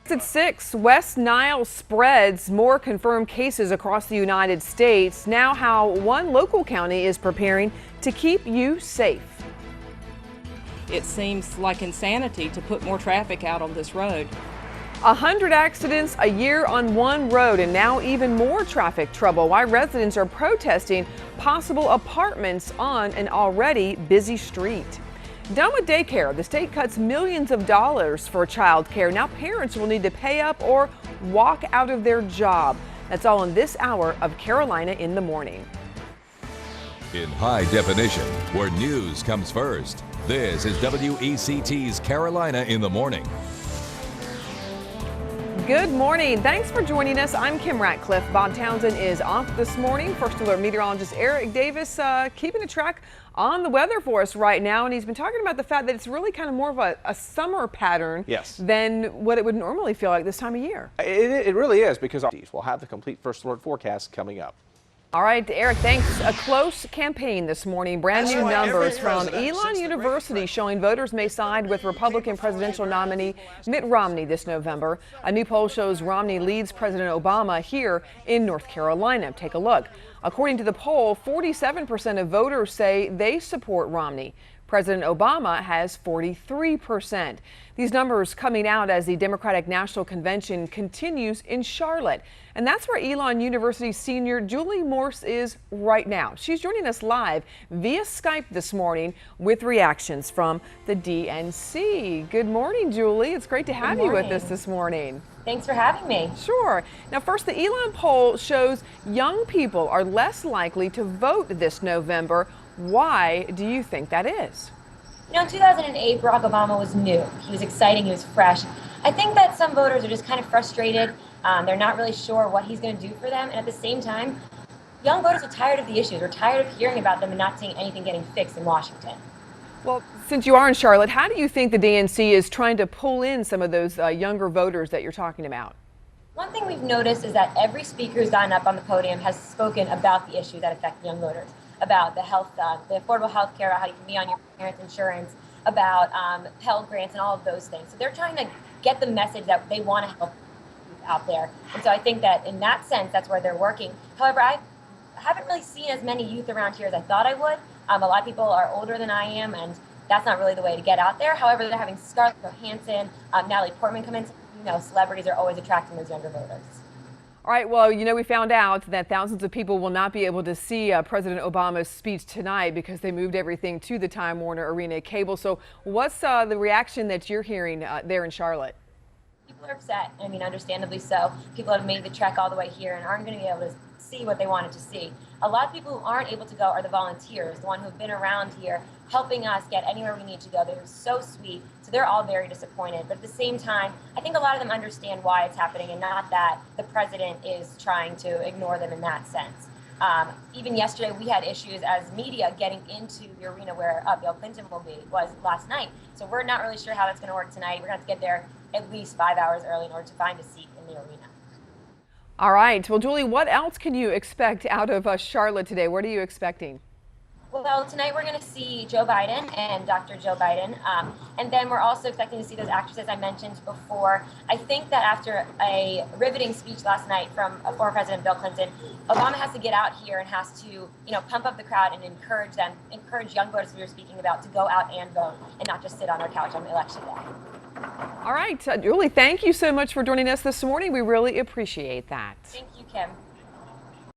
At 6, West Nile spreads, more confirmed cases across the United States. Now how one local county is preparing to keep you safe. It seems like insanity to put more traffic out on this road. 100 accidents a year on one road, and now even more traffic trouble. Why residents are protesting possible apartments on an already busy street. Done with daycare, the state cuts millions of dollars for child care. Now parents will need to pay up or walk out of their job. That's all in this hour of Carolina in the Morning. In high definition, where news comes first, this is WECT's Carolina in the Morning. Good morning. Thanks for joining us. I'm Kim Ratcliffe. Bob Townsend is off this morning. First Alert meteorologist Eric Davis keeping a track on the weather for us right now. And he's been talking about the fact that it's really kind of more of a summer pattern than what it would normally feel like this time of year. It really is, because we'll have the complete First Alert forecast coming up. All right, Eric, thanks. A close campaign this morning. Brand new numbers from Elon University showing voters may side with Republican presidential nominee Mitt Romney this November. A new poll shows Romney leads President Obama here in North Carolina. Take a look. According to the poll, 47% of voters say they support Romney. President Obama has 43%. These numbers coming out as the Democratic National Convention continues in Charlotte. And that's where Elon University senior Julie Morse is right now. She's joining us live via Skype this morning with reactions from the DNC. Good morning, Julie. It's great to have you with us this morning. Thanks for having me. Sure. Now, first, the Elon poll shows young people are less likely to vote this November. Why do you think that is? You know, in 2008, Barack Obama was new. He was exciting. He was fresh. I think that some voters are just kind of frustrated. They're not really sure what he's going to do for them. And at the same time, young voters are tired of the issues. We're tired of hearing about them and not seeing anything getting fixed in Washington. Well, since you are in Charlotte, how do you think the DNC is trying to pull in some of those younger voters that you're talking about? One thing we've noticed is that every speaker who's gotten up on the podium has spoken about the issues that affect young voters, about the health, the affordable health care, how you can be on your parents' insurance, about Pell Grants and all of those things. So they're trying to get the message that they want to help youth out there. And so I think that in that sense, that's where they're working. However, I haven't really seen as many youth around here as I thought I would. A lot of people are older than I am, and that's not really the way to get out there. However, they're having Scarlett Johansson, Natalie Portman come in. You know, celebrities are always attracting those younger voters. All right, well, you know, we found out that thousands of people will not be able to see President Obama's speech tonight because they moved everything to the Time Warner Arena cable. So what's the reaction that you're hearing there in Charlotte? People are upset. I mean, understandably so. People have made the trek all the way here and aren't going to be able to see what they wanted to see. A lot of people who aren't able to go are the volunteers, the ones who've been around here helping us get anywhere we need to go. They're so sweet. So they're all very disappointed. But at the same time, I think a lot of them understand why it's happening and not that the president is trying to ignore them in that sense. Even yesterday, we had issues as media getting into the arena where Bill Clinton was last night. So we're not really sure how that's going to work tonight. We're going to have to get there at least 5 hours early in order to find a seat in the arena. All right. Well, Julie, what else can you expect out of Charlotte today? What are you expecting? Well, tonight we're going to see Joe Biden and Dr. Joe Biden. And then we're also expecting to see those actresses I mentioned before. I think that after a riveting speech last night from former President Bill Clinton, Obama has to get out here and has to, you know, pump up the crowd and encourage young voters we were speaking about to go out and vote and not just sit on their couch on election day. All right, Julie, thank you so much for joining us this morning. We really appreciate that. Thank you, Kim.